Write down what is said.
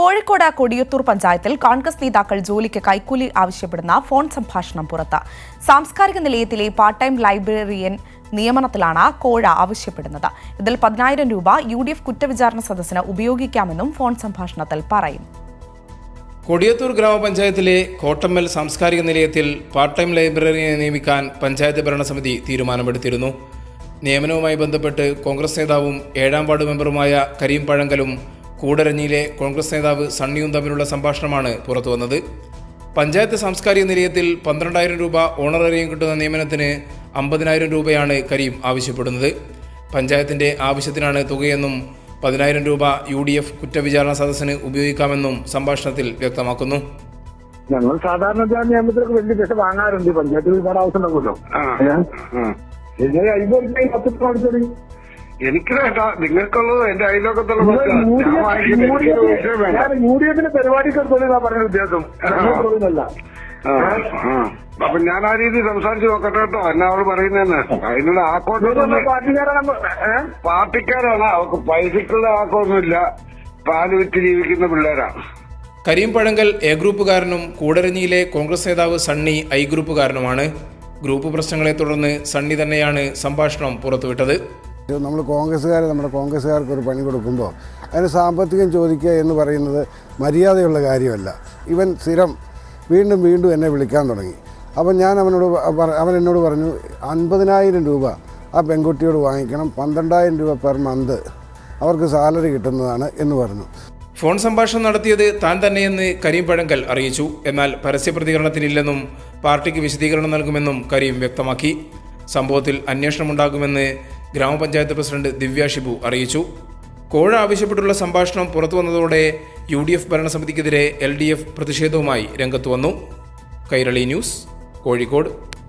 കോഴിക്കോട് കൊടിയത്തൂർ പഞ്ചായത്തിൽ കോൺഗ്രസ് നേതാക്കൾ ജോലിക്ക് കൈക്കൂലി ആവശ്യപ്പെടുന്ന ഫോൺ സംഭാഷണം പുറത്ത്. സാംസ്കാരിക നിലയത്തിലെ പാർട്ട് ടൈം ലൈബ്രറിയൻ നിയമനത്തിലാണ് കോഴ ആവശ്യപ്പെടുന്നത്. ഇതിൽ 10,000 രൂപ UDF കുറ്റവിചാരണ സദസ്സിന് ഉപയോഗിക്കാമെന്നും ഫോൺ സംഭാഷണത്തിൽ പറയും. കൊടിയത്തൂർ ഗ്രാമപഞ്ചായത്തിലെ കോട്ടമ്മൽ സാംസ്കാരിക നിലയത്തിൽ പാർട്ട് ടൈം ലൈബ്രറിയെ നിയമിക്കാൻ പഞ്ചായത്ത് ഭരണസമിതി തീരുമാനമെടുത്തിരുന്നു. നിയമനവുമായി ബന്ധപ്പെട്ട് കോൺഗ്രസ് നേതാവും 7ാം വാർഡ് മെമ്പറുമായ കരീം പഴങ്കലും കൂടരഞ്ഞിയിലെ കോൺഗ്രസ് നേതാവ് സണ്ണിയും തമ്മിലുള്ള സംഭാഷണമാണ് പുറത്തുവന്നത്. പഞ്ചായത്ത് സാംസ്കാരിക നിലയത്തിൽ 12,000 രൂപ ഓണറേറിയം കിട്ടുന്ന നിയമനത്തിന് 50,000 രൂപയാണ് കരീം ആവശ്യപ്പെടുന്നത്. പഞ്ചായത്തിന്റെ ആവശ്യത്തിനാണ് തുകയെന്നും 10,000 രൂപ UDF കുറ്റവിചാരണ സദസ്സിന് ഉപയോഗിക്കാമെന്നും സംഭാഷണത്തിൽ വ്യക്തമാക്കുന്നു. ഞങ്ങൾ സാധാരണ നിയമത്തിലൊക്കെ വലിയ പൈസ വാങ്ങാറുണ്ട്. പഞ്ചായത്തിൽ ഒരുപാട് ആവശ്യം ഉണ്ടാകുമല്ലോ. എനിക്ക് വേണ്ട, നിങ്ങൾക്കുള്ളത് എന്റെ അയൽവക്കത്തുള്ള UDFിന്റെ പരിപാടിക്ക് പറഞ്ഞ ഉദ്ദേശം അപ്പൊ ഞാൻ ആ രീതി സംസാരിച്ച് നോക്കട്ടെ കേട്ടോ. എന്നാ അവള് പറയുന്നതെന്ന് അതിനുള്ള പാർട്ടിക്കാരാണ്. അവർക്ക് പൈസക്കുള്ള ആക്കമൊന്നുമില്ല. പാല് വിറ്റ് ജീവിക്കുന്ന പിള്ളേരാണ്. കരീം പഴങ്കൽ A ഗ്രൂപ്പുകാരനും കൂടരഞ്ഞിയിലെ കോൺഗ്രസ് നേതാവ് സണ്ണി I ഗ്രൂപ്പുകാരനുമാണ്. ഗ്രൂപ്പ് പ്രശ്നങ്ങളെ തുടർന്ന് സണ്ണി തന്നെയാണ് സംഭാഷണം പുറത്തുവിട്ടത്. നമ്മുടെ കോൺഗ്രസ്സുകാർക്ക് ഒരു പണി കൊടുക്കുമ്പോൾ അതിന് സാമ്പത്തികം ചോദിക്കുക എന്ന് പറയുന്നത് മര്യാദയുള്ള കാര്യമല്ല. ഇവൻ സ്ഥിരം വീണ്ടും എന്നെ വിളിക്കാൻ തുടങ്ങി. അപ്പം ഞാൻ അവൻ എന്നോട് പറഞ്ഞു 50,000 രൂപ ആ പെൺകുട്ടിയോട് വാങ്ങിക്കണം, 12,000 രൂപ പെർ മന്ത് അവർക്ക് സാലറി കിട്ടുന്നതാണ് എന്ന് പറഞ്ഞു. ഫോൺ സംഭാഷണം നടത്തിയത് താൻ തന്നെയെന്ന് കരീം പഴങ്കൽ അറിയിച്ചു. എന്നാൽ പരസ്യ പ്രതികരണത്തിനില്ലെന്നും പാർട്ടിക്ക് വിശദീകരണം നൽകുമെന്നും കരീം വ്യക്തമാക്കി. സംഭവത്തിൽ അന്വേഷണമുണ്ടാകുമെന്ന് ഗ്രാമപഞ്ചായത്ത് പ്രസിഡന്റ് ദിവ്യ ഷിബു അറിയിച്ചു. കോഴ ആവശ്യപ്പെട്ടുള്ള സംഭാഷണം പുറത്തുവന്നതോടെ UDF ഭരണസമിതിക്കെതിരെ LDF പ്രതിഷേധവുമായി രംഗത്തു വന്നു. കൈരളി ന്യൂസ്, കോഴിക്കോട്.